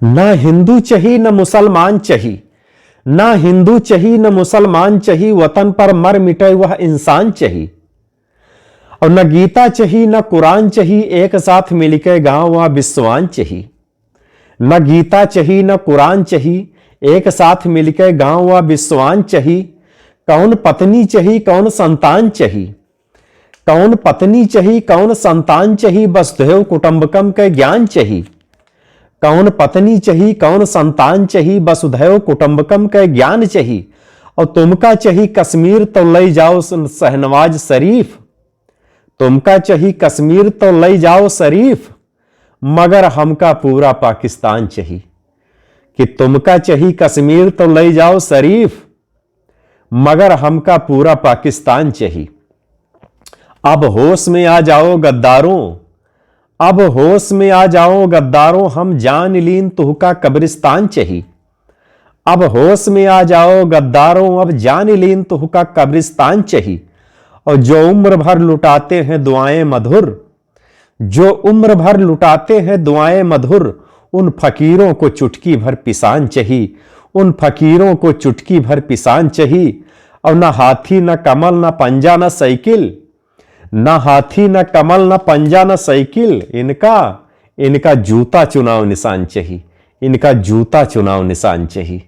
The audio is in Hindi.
ना हिंदू चही न मुसलमान चही, ना हिंदू चही न मुसलमान चही, वतन पर मर मिटे वह इंसान चही। और न गीता चही न कुरान चही, एक साथ मिलके गांव वह विश्वान चही। न गीता चही न कुरान चही, एक साथ मिलके गांव वह विश्वान चही। कौन पत्नी चही कौन संतान चही, कौन पत्नी चही कौन संतान चही, वसुधैव कुटुंबकम के ज्ञान चही। कौन पत्नी चही कौन संतान चही, वसुधैव कुटुंबकम के ज्ञान चही। और तुमका चही कश्मीर तो ले जाओ शहनवाज शरीफ, तुमका चही कश्मीर तो ले जाओ शरीफ, मगर हमका पूरा पाकिस्तान चही। कि तुमका चही कश्मीर तो ले जाओ शरीफ, मगर हमका पूरा पाकिस्तान चही। अब होश में आ जाओ गद्दारों, अब होश में आ जाओ गद्दारों, हम जान लीन तुहका कब्रिस्तान चही। अब होश में आ जाओ गद्दारों, अब जान लीन तुहका कब्रिस्तान चही। और जो उम्र भर लुटाते हैं दुआएं मधुर, जो उम्र भर लुटाते हैं दुआएं मधुर, उन फकीरों को चुटकी भर पिसान चही, उन फकीरों को चुटकी भर पिसान चही। और न हाथी न कमल न पंजा न साइकिल, न हाथी न कमल न पंजा न साइकिल, इनका जूता चुनाव निशान चाहिए, इनका जूता चुनाव निशान चाहिए।